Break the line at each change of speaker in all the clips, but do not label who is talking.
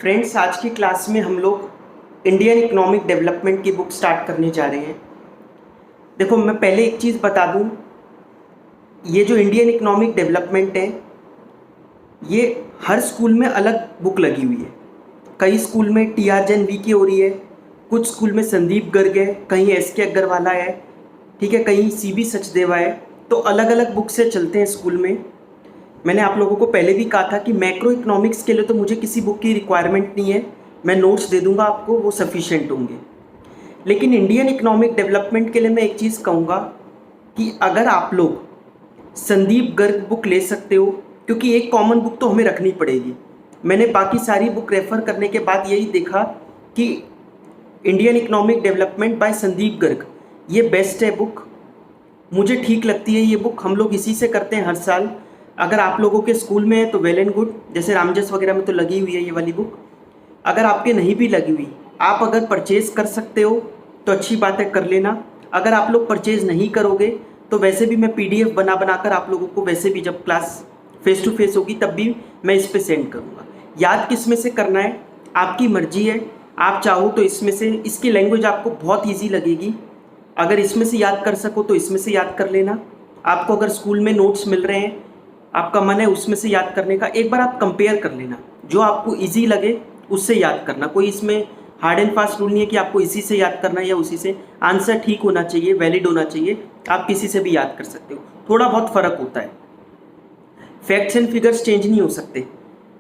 Friends, आज की class में हम लोग इंडियन इकोनॉमिक डेवलपमेंट की बुक स्टार्ट करने जा रहे हैं। देखो, मैं पहले एक चीज़ बता दूं, ये जो इंडियन इकोनॉमिक डेवलपमेंट है, ये हर स्कूल में अलग बुक लगी हुई है। कई स्कूल में टी.आर. जैन वी की हो रही है, कुछ स्कूल में संदीप गर्ग है, कहीं एस.के. अग्रवाला है, ठीक है, कहीं सी.बी. सचदेवा है। तो अलग अलग बुक से चलते हैं स्कूल में। मैंने आप लोगों को पहले भी कहा था कि मैक्रो इकोनॉमिक्स के लिए तो मुझे किसी बुक की रिक्वायरमेंट नहीं है, मैं नोट्स दे दूंगा आपको, वो सफिशिएंट होंगे। लेकिन इंडियन इकोनॉमिक डेवलपमेंट के लिए मैं एक चीज़ कहूँगा कि अगर आप लोग संदीप गर्ग बुक ले सकते हो, क्योंकि एक कॉमन बुक तो हमें रखनी पड़ेगी। मैंने बाकी सारी बुक रेफ़र करने के बाद यही देखा कि Indian economic development bye Sandeep Garg ये बेस्ट है बुक, मुझे ठीक लगती है ये बुक। हम लोग इसी से करते हैं हर साल। अगर आप लोगों के स्कूल में है तो वेल एंड गुड, जैसे रामजस वगैरह में तो लगी हुई है ये वाली बुक। अगर आपके नहीं भी लगी हुई, आप अगर परचेज़ कर सकते हो तो अच्छी बात है, कर लेना। अगर आप लोग परचेज़ नहीं करोगे तो वैसे भी मैं PDF बनाकर आप लोगों को, वैसे भी जब क्लास फेस टू फेस होगी तब भी मैं इस पर सेंड करूँगा। याद किस में से करना है आपकी मर्जी है, आप चाहो तो इसमें से, इसकी लैंग्वेज आपको बहुत ईजी लगेगी। अगर इसमें से याद कर सको तो इसमें से याद कर लेना। आपको अगर स्कूल में नोट्स मिल रहे हैं, आपका मन है उसमें से याद करने का, एक बार आप कंपेयर कर लेना, जो आपको इजी लगे उससे याद करना। कोई इसमें हार्ड एंड फास्ट रूल नहीं है कि आपको इसी से याद करना है या उसी से। आंसर ठीक होना चाहिए, वैलिड होना चाहिए, आप किसी से भी याद कर सकते हो। थोड़ा बहुत फ़र्क होता है, फैक्ट्स एंड फिगर्स चेंज नहीं हो सकते।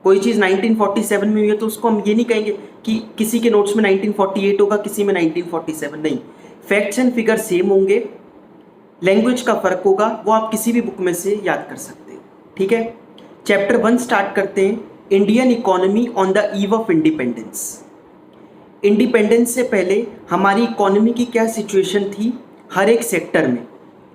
कोई चीज़ 1947 में हुई है तो उसको हम ये नहीं कहेंगे कि किसी के नोट्स में 1948 होगा, किसी में 1947 नहीं। फैक्ट्स एंड फिगर सेम होंगे, लैंग्वेज का फ़र्क होगा, वो आप किसी भी बुक में से याद कर सकते हो, ठीक है। चैप्टर 1 स्टार्ट करते हैं, Indian economy on the eve of independence. Independence से पहले हमारी इकोनॉमी की क्या सिचुएशन थी हर एक सेक्टर में।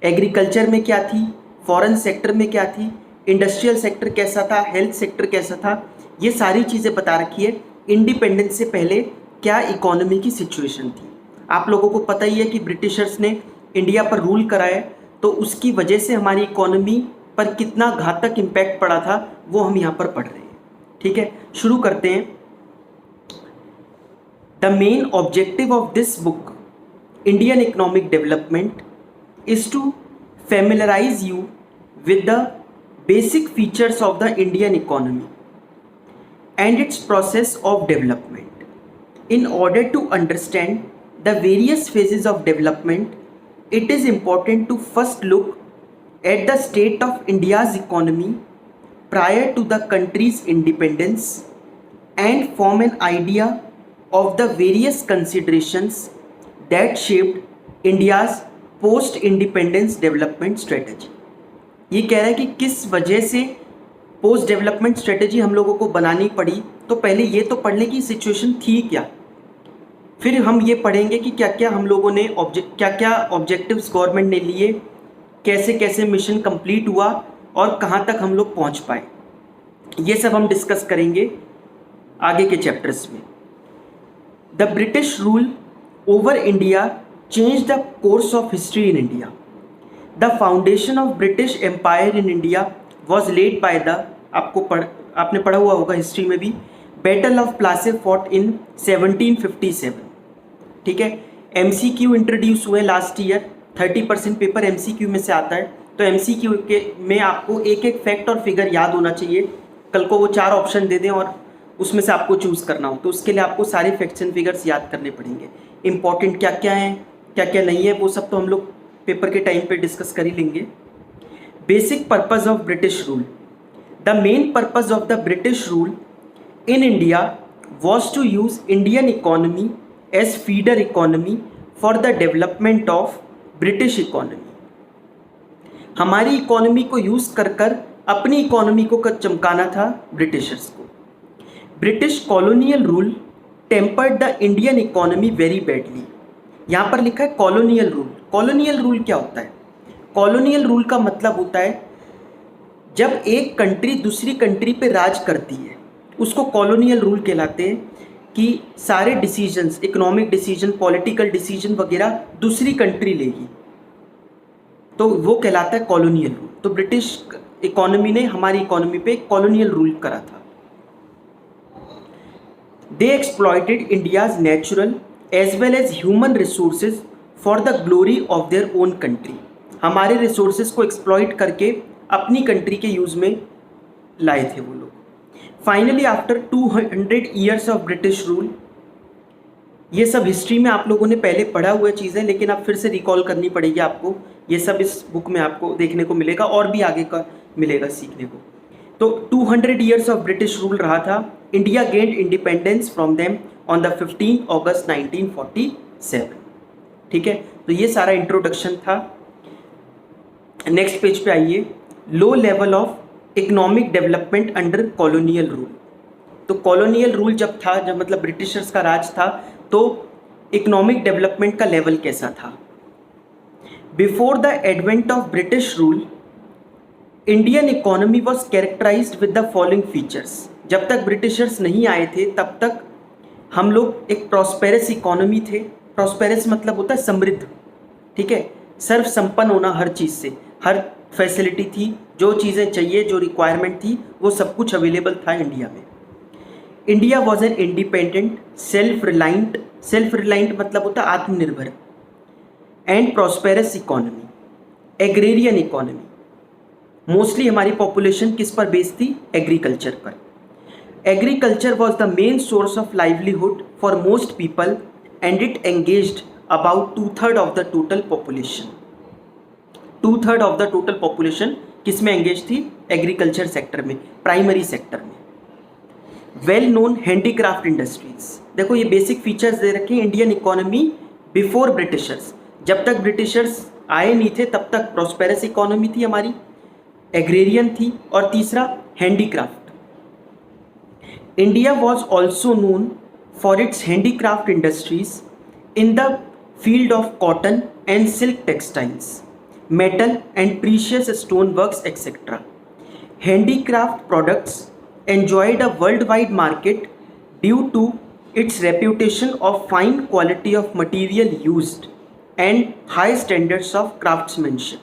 एग्रीकल्चर में क्या थी, फॉरेन सेक्टर में क्या थी, इंडस्ट्रियल सेक्टर कैसा था, हेल्थ सेक्टर कैसा था, ये सारी चीज़ें बता रखी है। इंडिपेंडेंस से पहले क्या इकोनॉमी की सिचुएशन थी। आप लोगों को पता ही है कि ब्रिटिशर्स ने इंडिया पर रूल कराया, तो उसकी वजह से हमारी इकोनॉमी पर कितना घातक इम्पैक्ट पड़ा था वो हम यहाँ पर पढ़ रहे हैं, ठीक है। शुरू करते हैं। The main objective of this book Indian economic development is to familiarize you with the basic features of the Indian economy and its process of development. In order to understand the various phases of development, it is important to first look at the state of India's economy prior to the country's independence and form an idea of the various considerations that shaped India's post independence development strategy. ये कह रहा है कि किस वजह से post development strategy हम लोगों को बनानी पड़ी। तो पहले ये तो पढ़ लें कि सिचुएशन थी क्या, फिर हम ये पढ़ेंगे कि क्या क्या हम लोगों ने क्या क्या ऑब्जेक्टिव्स गवर्नमेंट ने लिए, कैसे कैसे मिशन कंप्लीट हुआ और कहाँ तक हम लोग पहुँच पाए। ये सब हम डिस्कस करेंगे आगे के चैप्टर्स में। The British rule over India changed the course of history in India. The foundation of British Empire in India was laid by the, आपने पढ़ा हुआ होगा हिस्ट्री में भी, battle of Plassey fought in 1757, ठीक है। MCQ इंट्रोड्यूस हुए लास्ट ईयर, 30% पेपर MCQ में से आता है। तो MCQ के में आपको एक एक फैक्ट और फिगर याद होना चाहिए। कल को वो 4 ऑप्शन दे दें और उसमें से आपको चूज़ करना हो, तो उसके लिए आपको सारे फैक्ट्स एंड फिगर्स याद करने पड़ेंगे। इंपॉर्टेंट क्या क्या हैं, क्या क्या नहीं है, वो सब तो हम लोग पेपर के टाइम पे डिस्कस कर ही लेंगे। Basic purpose of British rule. The main purpose of the British rule in India was to use Indian economy as feeder economy for the development of British economy. हमारी economy को use कर कर अपनी economy को चमकाना था Britishers को। British colonial rule tempered the Indian economy very badly. यहाँ पर लिखा है कॉलोनियल रूल। कॉलोनियल रूल क्या होता है? कॉलोनियल रूल का मतलब होता है जब एक कंट्री दूसरी कंट्री पे राज करती है, उसको कॉलोनियल रूल कहलाते हैं। कि सारे decisions, economic decision, political decision वगैरह दूसरी कंट्री लेगी, तो वो कहलाता है कॉलोनियल रूल। तो ब्रिटिश इकोनॉमी ने हमारी इकोनॉमी पे कॉलोनियल रूल करा था। They exploited India's natural as well as human resources for the glory of their own country. हमारे रिसोर्सेज को एक्सप्लॉइट करके अपनी कंट्री के यूज़ में लाए थे वो लोग। Finally after 200 years of British rule, ये सब हिस्ट्री में आप लोगों ने पहले पढ़ा हुआ चीज़ है, लेकिन अब फिर से रिकॉल करनी पड़ेगी आपको। ये सब इस बुक में आपको देखने को मिलेगा और भी आगे का मिलेगा सीखने को। तो 200 ईयर्स ऑफ ब्रिटिश रूल रहा था। India gained independence from them on the 15 अगस्त 1947। ठीक है, तो ये सारा इंट्रोडक्शन था। नेक्स्ट पेज पे आइए। लो level of economic development under colonial rule. तो कॉलोनियल रूल जब था, जब मतलब ब्रिटिशर्स का राज था, तो इकोनॉमिक डेवलपमेंट का लेवल कैसा था? Before the advent of British rule, Indian economy was characterized with the following features. जब तक ब्रिटिशर्स नहीं आए थे तब तक हम लोग एक प्रॉस्पेरस इकोनॉमी थे। प्रॉस्पेरस मतलब होता है समृद्ध, ठीक है, सर्व संपन्न होना हर चीज़ से, हर फैसिलिटी थी, जो चीज़ें चाहिए, जो रिक्वायरमेंट थी, वो सब कुछ अवेलेबल था इंडिया में। India was an independent, self reliant मतलब होता है आत्मनिर्भर, and prosperous economy, agrarian economy. Mostly हमारी पॉपुलेशन किस पर बेस्ड थी? एग्रीकल्चर पर। Agriculture was the main source of livelihood for most people and it engaged about 2/3 of the total population. 2/3 of the total population किस में engage थी? Agriculture sector में, primary sector में। Well known handicraft industries. देखो ये basic features दे रखे हैं Indian economy before Britishers. जब तक ब्रिटिशर्स आए नहीं थे तब तक प्रॉस्पेरस इकोनॉमी थी हमारी, एग्रेरियन थी, और तीसरा handicraft. India was also known for its handicraft industries in the field of cotton and silk textiles, metal and precious stone works etcetera. Handicraft products enjoyed a worldwide market due to its reputation of fine quality of material used and high standards of craftsmanship।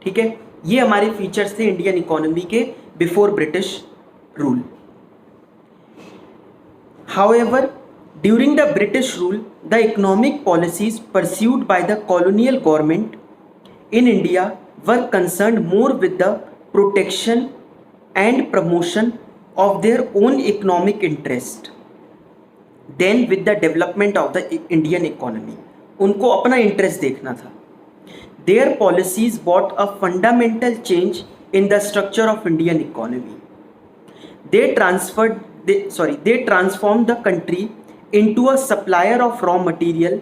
ठीक है, ये हमारे features थे Indian economy के before British rule. However, during the British rule, the economic policies pursued by the colonial government in India were concerned more with the protection and promotion of their own economic interest than with the development of the Indian economy। उनको अपना interest देखना था। Their policies brought a fundamental change in the structure of Indian economy। They transformed the country into a supplier of raw material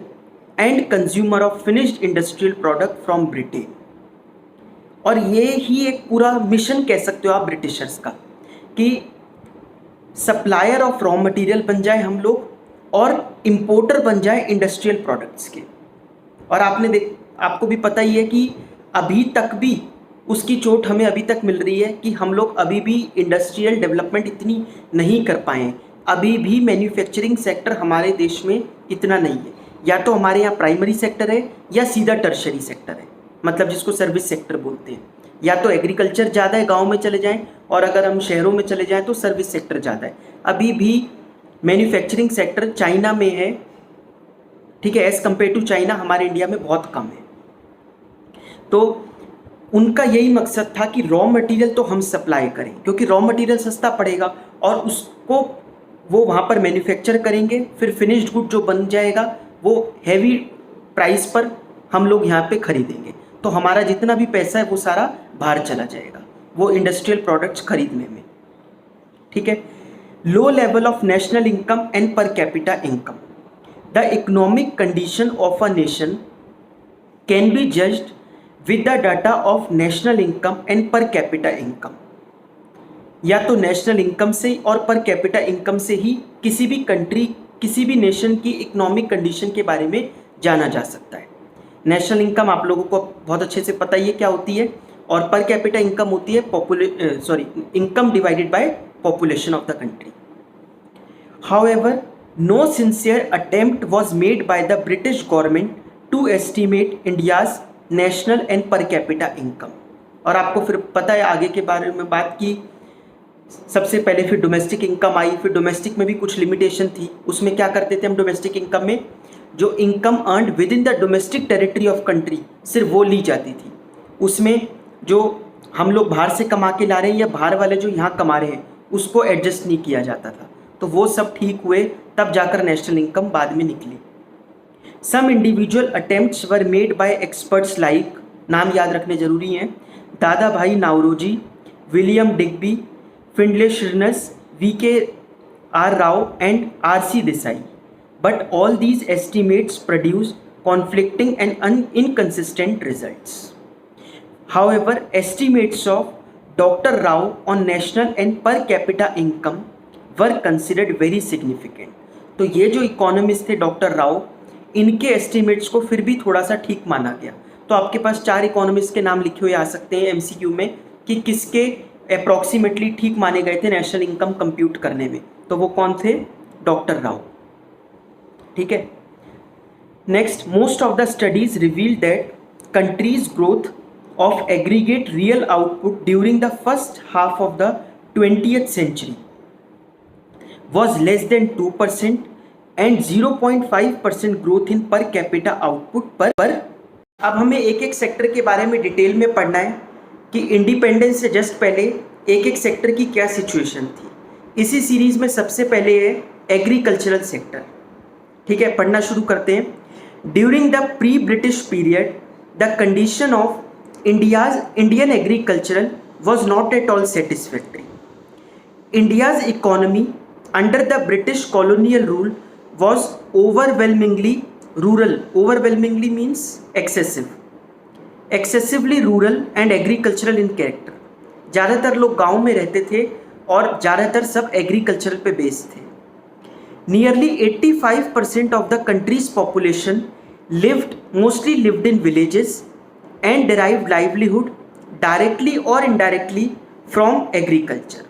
and consumer of finished industrial product from Britain। और ये ही एक पूरा mission कह सकते हो आप Britishers का, कि सप्लायर ऑफ रॉ मटेरियल बन जाए हम लोग और इंपोर्टर बन जाए इंडस्ट्रियल प्रोडक्ट्स के। और आपको भी पता ही है कि अभी तक भी उसकी चोट हमें अभी तक मिल रही है कि हम लोग अभी भी इंडस्ट्रियल डेवलपमेंट इतनी नहीं कर पाए हैं। अभी भी मैन्युफैक्चरिंग सेक्टर हमारे देश में इतना नहीं है। या तो हमारे यहाँ प्राइमरी सेक्टर है या सीधा टर्शरी सेक्टर है, मतलब जिसको सर्विस सेक्टर बोलते हैं। या तो एग्रीकल्चर ज़्यादा है, गांव में चले जाएं, और अगर हम शहरों में चले जाएं तो सर्विस सेक्टर ज़्यादा है। अभी भी मैन्युफैक्चरिंग सेक्टर चाइना में है, ठीक है, एज़ कम्पेयर टू चाइना हमारे इंडिया में बहुत कम है। तो उनका यही मकसद था कि रॉ मटेरियल तो हम सप्लाई करें, क्योंकि रॉ मटेरियल सस्ता पड़ेगा और उसको वो वहाँ पर मैन्युफैक्चर करेंगे, फिर फिनिश्ड गुड जो बन जाएगा वो हैवी प्राइस पर हम लोग यहाँ पे खरीदेंगे। तो हमारा जितना भी पैसा है वो सारा बाहर चला जाएगा वो इंडस्ट्रियल प्रोडक्ट्स खरीदने में। ठीक है। लो level of national income and per capita income. The economic condition of a nation can be judged with the data of national income and per capita income. या तो नेशनल इनकम से और पर capita income से ही किसी भी country, किसी भी नेशन की इकोनॉमिक कंडीशन के बारे में जाना जा सकता है। नेशनल इनकम आप लोगों को बहुत अच्छे से पता ही है क्या होती है, और पर कैपिटा इनकम होती है income divided by population of the country. However, no sincere attempt was made by the British government to estimate India's national and per capita income. और आपको फिर पता है आगे के बारे में बात की सबसे पहले, फिर डोमेस्टिक इनकम आई, फिर डोमेस्टिक में भी कुछ लिमिटेशन थी। उसमें क्या करते थे हम डोमेस्टिक इनकम में, जो income earned with in the domestic territory of country सिर्फ वो ली जाती थी। उसमें जो हम लोग बाहर से कमा के ला रहे हैं या बाहर वाले जो यहाँ कमा रहे हैं उसको एडजस्ट नहीं किया जाता था। तो वो सब ठीक हुए, तब जाकर नेशनल इनकम बाद में निकली। Some individual attempts were made by experts like, नाम याद रखने जरूरी हैं, Dadabhai Naoroji, William Digby, Findlay Shirras, VKR Rao and RC Desai. But all these estimates produce conflicting and inconsistent results. However, estimates of Dr. Rao on national and per capita income were considered very significant. तो ये जो economist थे doctor Rao, इनके estimates को फिर भी थोड़ा सा ठीक माना गया। तो आपके पास 4 इकोनॉमिस्ट के नाम लिखे हुए आ सकते हैं MCQ में कि किसके अप्रॉक्सीमेटली ठीक माने गए थे नेशनल इनकम कंप्यूट करने में। तो वो कौन थे? डॉक्टर राव। ठीक है। Next, most of the studies reveal that countries growth of aggregate real output during the first half of the 20th century was less than 2% and 0.5% growth in per capita output पर। अब हमें एक एक sector के बारे में detail में पढ़ना है कि इंडिपेंडेंस से जस्ट पहले एक एक सेक्टर की क्या सिचुएशन थी। इसी सीरीज में सबसे पहले है एग्रीकल्चरल सेक्टर। ठीक है, पढ़ना शुरू करते हैं। During the pre British period the condition of Indian agricultural was not at all satisfactory. India's economy under the British colonial rule was overwhelmingly rural. Overwhelmingly means excessively rural and agricultural in character. ज़्यादातर लोग गांव में रहते थे और ज़्यादातर सब agricultural पे बेस्ड थे। Nearly 85% of the countries population mostly lived in villages and derived livelihood directly और इनडायरेक्टली फ्रॉम एग्रीकल्चर।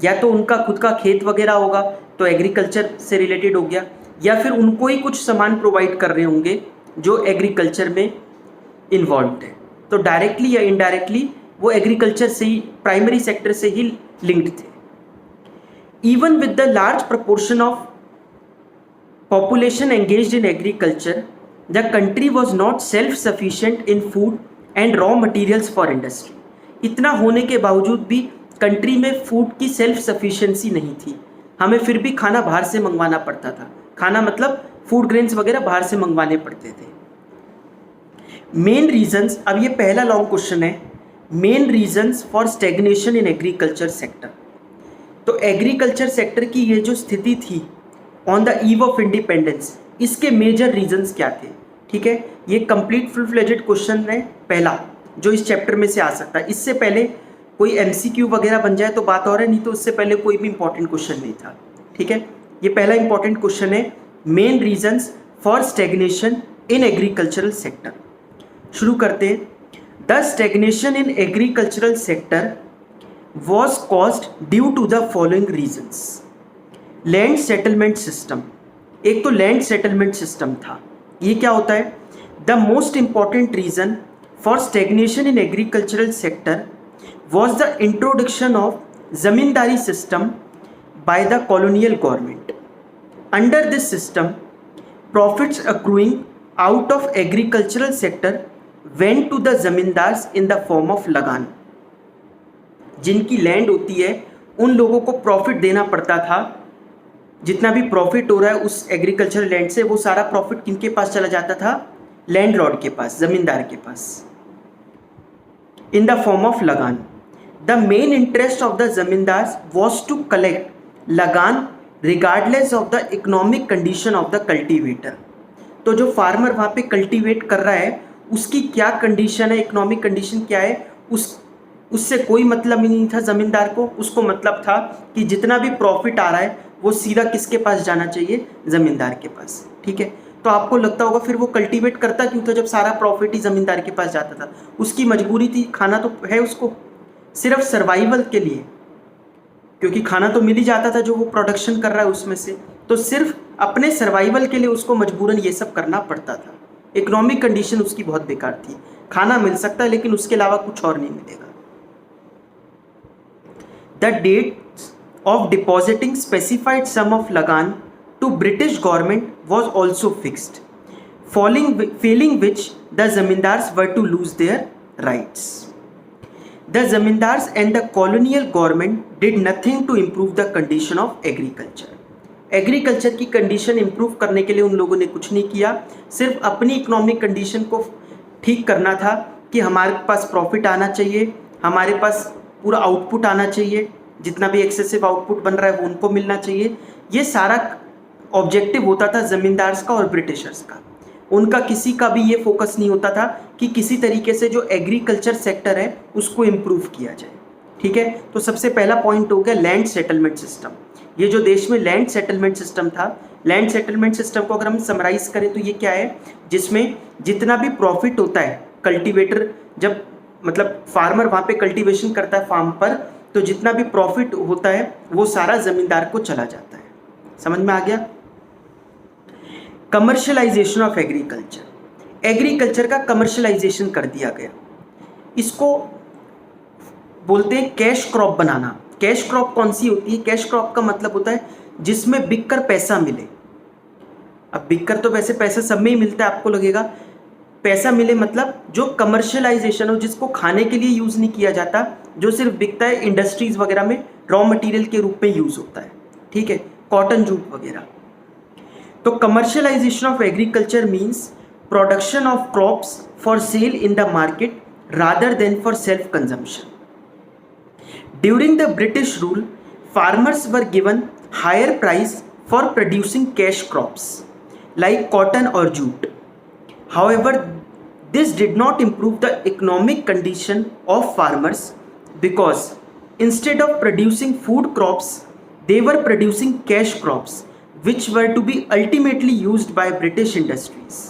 या तो उनका खुद का खेत वगैरह होगा तो एग्रीकल्चर से रिलेटेड हो गया, या फिर उनको ही कुछ सामान प्रोवाइड कर रहे होंगे जो एग्रीकल्चर में इन्वॉल्व है। तो डायरेक्टली या इनडायरेक्टली वो एग्रीकल्चर से ही, प्राइमरी सेक्टर से ही लिंक्ड थे। Even with the large proportion of population engaged in agriculture the country was not self sufficient in food and raw materials for industry. इतना होने के बावजूद भी कंट्री में फूड की सेल्फ सफिशिएंसी नहीं थी। हमें फिर भी खाना बाहर से मंगवाना पड़ता था। खाना मतलब फूड ग्रेन्स वगैरह बाहर से मंगवाने पड़ते थे। मेन रीजंस, अब ये पहला लॉन्ग क्वेश्चन है, main reasons for stagnation in agriculture sector. तो एग्रीकल्चर सेक्टर की ये जो स्थिति थी on the eve of independence, इसके मेजर रीजंस क्या थे? ठीक है, ये कंप्लीट फुल फ्लेजेड क्वेश्चन है पहला जो इस चैप्टर में से आ सकता है। इससे पहले कोई MCQ वगैरह बन जाए तो बात और है, नहीं तो उससे पहले कोई भी इंपॉर्टेंट क्वेश्चन नहीं था। ठीक है, ये पहला इंपॉर्टेंट क्वेश्चन है, main reasons for stagnation in agricultural sector. शुरू करते हैं। The stagnation in agricultural sector was caused due to the following reasons. Land settlement system, एक तो लैंड सेटलमेंट सिस्टम था। ये क्या होता है? The most important reason for stagnation in agricultural sector was the introduction of zamindari system by the colonial government. Under this system profits accruing out of agricultural sector went to the zamindars in the form of lagaan. जिनकी land होती है उन लोगों को profit देना पड़ता था। जितना भी प्रॉफिट हो रहा है उस एग्रीकल्चर लैंड से, वो सारा प्रॉफिट किनके पास चला जाता था? लैंडलॉर्ड के पास, जमींदार के पास, in the form of lagaan. The main interest of the zamindars was to collect lagaan regardless of the economic condition of the cultivator. तो जो फार्मर वहाँ पे कल्टीवेट कर रहा है उसकी क्या कंडीशन है, इकोनॉमिक कंडीशन क्या है, उससे कोई मतलब ही नहीं था ज़मींदार को। उसको मतलब था कि जितना भी प्रॉफिट आ रहा है वो सीधा किसके पास जाना चाहिए? ज़मींदार के पास। ठीक है, तो आपको लगता होगा फिर वो कल्टीवेट करता क्यों था जब सारा प्रॉफिट ही ज़मींदार के पास जाता था? उसकी मजबूरी थी, खाना तो है उसको, सिर्फ सर्वाइवल के लिए, क्योंकि खाना तो मिल ही जाता था जो वो प्रोडक्शन कर रहा है उसमें से। तो सिर्फ अपने सर्वाइवल के लिए उसको मजबूरन ये सब करना पड़ता था। इकोनॉमिक कंडीशन उसकी बहुत बेकार थी। खाना मिल सकता है लेकिन उसके अलावा कुछ और नहीं मिलेगा। The dates of depositing specified sum of lagan to British government was also fixed, failing which the zamindars were to lose their rights. The zamindars and the colonial government did nothing to improve the condition of agriculture. Agriculture की condition improve करने के लिए उन लोगों ने कुछ नहीं किया, सिर्फ अपनी इकोनॉमिक कंडीशन को ठीक करना था कि हमारे पास प्रॉफिट आना चाहिए, हमारे पास पूरा आउटपुट आना चाहिए, जितना भी एक्सेसिव आउटपुट बन रहा है वो उनको मिलना चाहिए। ये सारा ऑब्जेक्टिव होता था ज़मींदार्स का और ब्रिटिशर्स का। उनका किसी का भी ये फोकस नहीं होता था कि किसी तरीके से जो एग्रीकल्चर सेक्टर है उसको इम्प्रूव किया जाए। ठीक है, तो सबसे पहला पॉइंट हो गया लैंड सेटलमेंट सिस्टम। ये जो देश में लैंड सेटलमेंट सिस्टम था, लैंड सेटलमेंट सिस्टम को अगर हम समराइज करें तो ये क्या है, जिसमें जितना भी प्रॉफिट होता है, कल्टीवेटर जब मतलब फार्मर वहाँ पे कल्टीवेशन करता है फार्म पर, तो जितना भी प्रॉफिट होता है वो सारा ज़मींदार को चला जाता है। समझ में आ गया? कमर्शलाइजेशन ऑफ एग्रीकल्चर, एग्रीकल्चर का कमर्शलाइजेशन कर दिया गया। इसको बोलते हैं कैश क्रॉप बनाना। कैश क्रॉप कौन सी होती है? कैश क्रॉप का मतलब होता है जिसमें बिककर पैसा मिले। अब बिककर तो वैसे पैसा सब में ही मिलता है, आपको लगेगा पैसा मिले मतलब जो कमर्शियलाइजेशन हो, जिसको खाने के लिए यूज़ नहीं किया जाता, जो सिर्फ बिकता है इंडस्ट्रीज़ वगैरह में रॉ मटेरियल के रूप में यूज़ होता है। ठीक है, कॉटन जूट वगैरह। तो commercialisation of agriculture means production of crops for sale in the market rather than for self consumption. During the British rule, farmers were given higher price for producing cash crops like cotton or jute. However, this did not improve the economic condition of farmers because instead of producing food crops, they were producing cash crops which were to be ultimately used by British industries.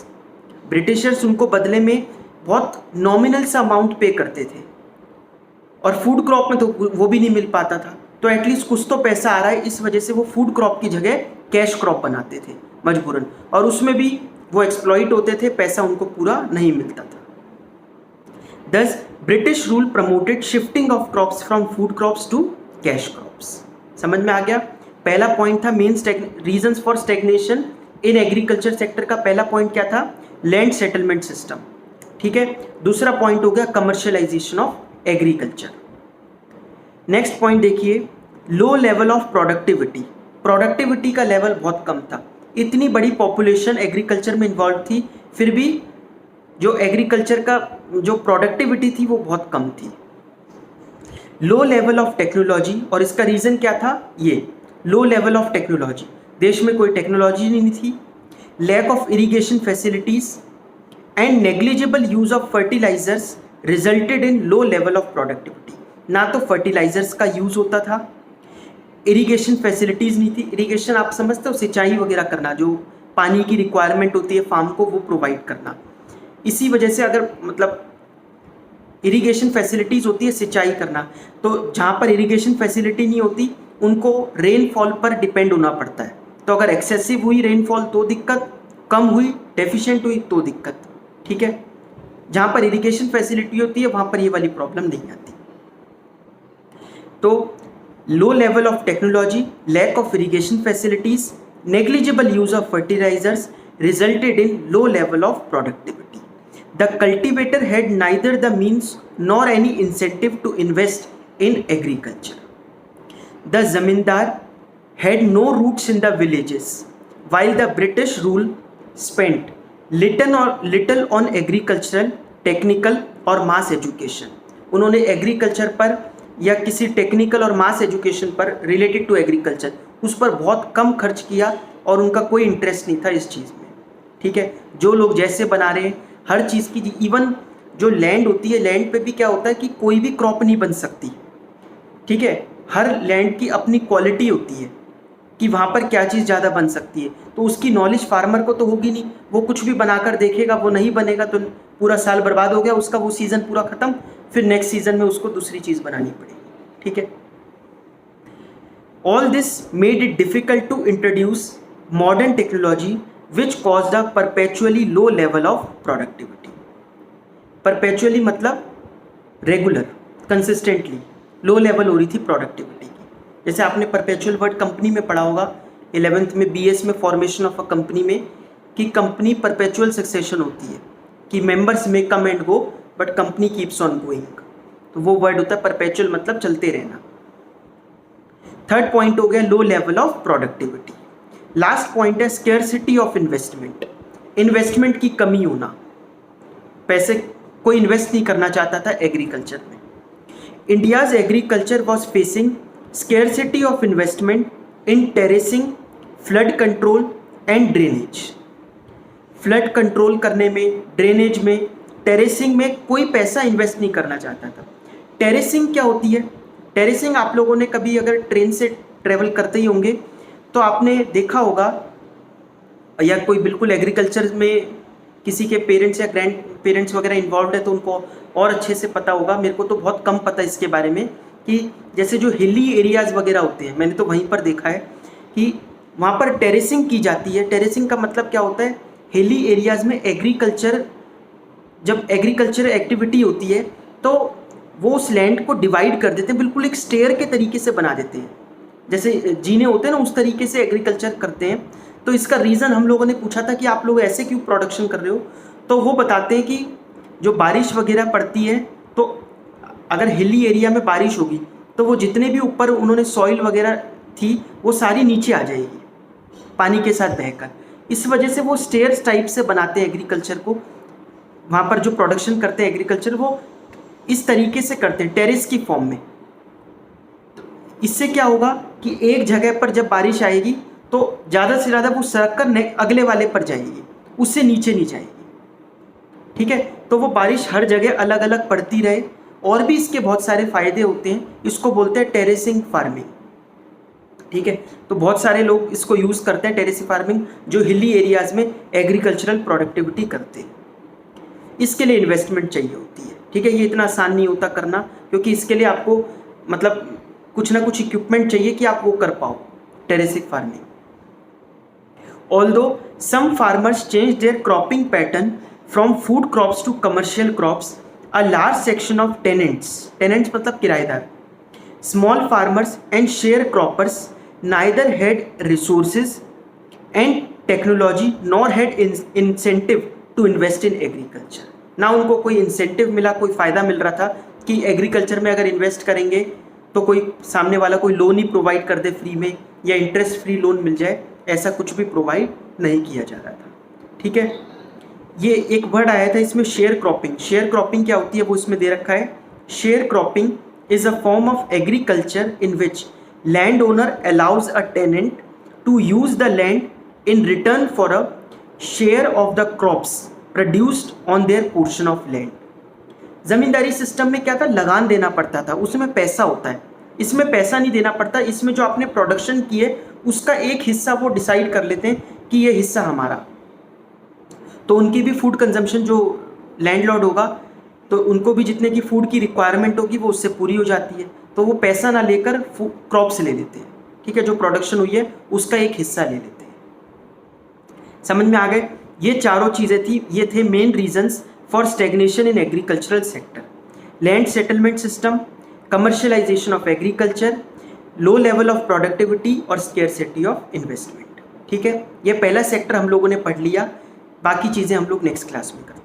Britishers उनको बदले में बहुत nominal सा amount पे करते थे और food crop में तो वो भी नहीं मिल पाता था, तो एटलीस्ट कुछ तो पैसा आ रहा है, इस वजह से वो फूड क्रॉप की जगह कैश क्रॉप बनाते थे मजबूरन, और उसमें भी वो एक्सप्लॉइट होते थे, पैसा उनको पूरा नहीं मिलता था। Thus British rule promoted shifting of crops from food crops to cash crops. समझ में आ गया? पहला पॉइंट था main reasons for stagnation in agriculture sector का पहला पॉइंट क्या था? Land settlement system. ठीक है, दूसरा पॉइंट हो गया commercialisation of agriculture. Next point देखिए, low level of productivity. Productivity का लेवल बहुत कम था। इतनी बड़ी पॉपुलेशन एग्रीकल्चर में इन्वॉल्व थी, फिर भी जो एग्रीकल्चर का जो प्रोडक्टिविटी थी वो बहुत कम थी। लो लेवल ऑफ टेक्नोलॉजी, और इसका रीज़न क्या था? ये लो लेवल ऑफ टेक्नोलॉजी, देश में कोई टेक्नोलॉजी नहीं थी। Lack of irrigation facilities and negligible use of fertilizers resulted in low level of productivity. ना तो फर्टिलाइजर्स का यूज़ होता था, इरिगेशन फैसिलिटीज़ नहीं थी। इरिगेशन आप समझते हो, सिंचाई वगैरह करना, जो पानी की रिक्वायरमेंट होती है फार्म को वो प्रोवाइड करना। इसी वजह से अगर मतलब इरिगेशन फैसिलिटीज़ होती है सिंचाई करना, तो जहाँ पर इरिगेशन फैसिलिटी नहीं होती उनको रेनफॉल पर डिपेंड होना पड़ता है। तो अगर एक्सेसिव हुई रेनफॉल तो दिक्कत, कम हुई डेफिशिएंट हुई तो दिक्कत। ठीक है, जहाँ पर इरिगेशन फैसिलिटी होती है वहाँ पर ये वाली प्रॉब्लम नहीं आती। तो low level of technology, lack of irrigation facilities, negligible use of fertilizers resulted in low level of productivity. The cultivator had neither the means nor any incentive to invest in agriculture. The zamindar had no roots in the villages, while the British rule spent little on agricultural, technical और mass education। उन्होंने agriculture पर या किसी technical और मास education पर related to agriculture उस पर बहुत कम खर्च किया और उनका कोई इंटरेस्ट नहीं था इस चीज़ में। ठीक है, जो लोग जैसे बना रहे हैं हर चीज़ की, इवन जो लैंड होती है, लैंड पे भी क्या होता है कि कोई भी क्रॉप नहीं बन सकती। ठीक है, हर लैंड की अपनी क्वालिटी होती है कि वहाँ पर क्या चीज़ ज़्यादा बन सकती है, तो उसकी नॉलेज फार्मर को तो होगी नहीं। वो कुछ भी बनाकर देखेगा, वो नहीं बनेगा तो पूरा साल बर्बाद हो गया उसका, वो सीज़न पूरा ख़त्म, फिर नेक्स्ट सीज़न में उसको दूसरी चीज़ बनानी पड़ेगी। ठीक है, all this made it difficult to introduce modern technology which caused a perpetually low level of productivity. Perpetually मतलब रेगुलर, कंसिस्टेंटली लो लेवल हो रही थी प्रोडक्टिविटी की। जैसे आपने परपेचुअल वर्ड कंपनी में पढ़ा होगा 11th में BS में फॉर्मेशन ऑफ अ कंपनी में, कि कंपनी परपेचुअल सक्सेशन होती है, कि मेंबर्स में come and go but company keeps on going. तो वो वर्ड होता है परपेचुअल, मतलब चलते रहना। थर्ड पॉइंट हो गया लो level of productivity. Last point है स्केर्सिटी ऑफ इन्वेस्टमेंट, इन्वेस्टमेंट की कमी होना, पैसे कोई इन्वेस्ट नहीं करना चाहता था एग्रीकल्चर में। India's agriculture was facing scarcity of investment in terracing, flood control and drainage. Flood control करने में, ड्रेनेज में, टेरेसिंग में कोई पैसा इन्वेस्ट नहीं करना चाहता था। टेरेसिंग क्या होती है? टेरेसिंग आप लोगों ने कभी अगर ट्रेन से ट्रेवल करते ही होंगे तो आपने देखा होगा, या कोई बिल्कुल एग्रीकल्चर में किसी के पेरेंट्स या ग्रैंड पेरेंट्स वगैरह इन्वॉल्व है तो उनको और अच्छे से पता होगा, मेरे को तो बहुत कम पता है इसके बारे में, कि जैसे जो हिली एरियाज़ वगैरह होते हैं, मैंने तो वहीं पर देखा है कि वहाँ पर टेरेसिंग की जाती है। टेरेसिंग का मतलब क्या होता है? हिली एरियाज़ में एग्रीकल्चर, जब एग्रीकल्चर एक्टिविटी होती है तो वो उस लैंड को डिवाइड कर देते हैं, बिल्कुल एक स्टेयर के तरीके से बना देते हैं, जैसे जीने होते हैं ना उस तरीके से एग्रीकल्चर करते हैं। तो इसका रीज़न हम लोगों ने पूछा था कि आप लोग ऐसे क्यों प्रोडक्शन कर रहे हो, तो वो बताते हैं कि जो बारिश वगैरह पड़ती है तो अगर हिली एरिया में बारिश होगी तो वो जितने भी ऊपर उन्होंने सॉइल वगैरह थी वो सारी नीचे आ जाएगी पानी के साथ बहकर। इस वजह से वो स्टेयर्स टाइप से बनाते हैं एग्रीकल्चर को, वहाँ पर जो प्रोडक्शन करते हैं एग्रीकल्चर वो इस तरीके से करते हैं टेरेस की फॉर्म में। इससे क्या होगा कि एक जगह पर जब बारिश आएगी तो ज़्यादा से ज़्यादा वो सरक कर अगले वाले पर जाएगी, उससे नीचे नहीं जाएगी। ठीक है, तो वो बारिश हर जगह अलग अलग पड़ती रहे। और भी इसके बहुत सारे फ़ायदे होते हैं, इसको बोलते हैं टेरेसिंग फार्मिंग। ठीक है, तो बहुत सारे लोग इसको यूज़ करते हैं टेरेसिंग फार्मिंग, जो हिली एरियाज़ में एग्रीकल्चरल प्रोडक्टिविटी करते हैं। इसके लिए इन्वेस्टमेंट चाहिए होती है। ठीक है, ये इतना आसान नहीं होता करना, क्योंकि इसके लिए आपको मतलब कुछ ना कुछ इक्विपमेंट चाहिए कि आप वो कर पाओ terracing farming. Although some farmers changed their cropping pattern from food crops to commercial crops, a large section of tenants मतलब किराएदार, small farmers and sharecroppers neither had resources and technology nor had incentive to invest in agriculture। ना उनको कोई incentive मिला, कोई फ़ायदा मिल रहा था कि एग्रीकल्चर में अगर इन्वेस्ट करेंगे तो कोई सामने वाला कोई लोन ही प्रोवाइड कर दे फ्री में, या इंटरेस्ट फ्री लोन मिल जाए, ऐसा कुछ भी प्रोवाइड नहीं किया जा रहा था। ठीक है, ये एक वर्ड आया था इसमें शेयर क्रॉपिंग। शेयर क्रॉपिंग क्या होती है वो इसमें दे रखा है। Share cropping is a form of agriculture in which land owner allows a tenant to use the land in return for a share of the crops produced on their portion of land. Zamindari system में क्या था, लगान देना पड़ता था, उसमें पैसा होता है। इसमें पैसा नहीं देना पड़ता, इसमें जो आपने प्रोडक्शन की है उसका एक हिस्सा वो डिसाइड कर लेते हैं कि ये हिस्सा हमारा। तो उनकी भी फूड कंजम्पशन, जो लैंडलॉर्ड होगा तो उनको भी जितने की फूड की रिक्वायरमेंट होगी वो उससे पूरी हो जाती है, तो वो पैसा ना लेकर क्रॉप से ले लेते हैं। ठीक है, जो प्रोडक्शन हुई है उसका एक हिस्सा ले लेते हैं। समझ में आ गए? ये चारों चीज़ें थी, ये थे main reasons for stagnation in agricultural sector. Land settlement system, commercialisation of agriculture, low level of productivity और स्केर्सिटी ऑफ इन्वेस्टमेंट। ठीक है, ये पहला सेक्टर हम लोगों ने पढ़ लिया, बाकी चीज़ें हम लोग नेक्स्ट क्लास में करते हैं।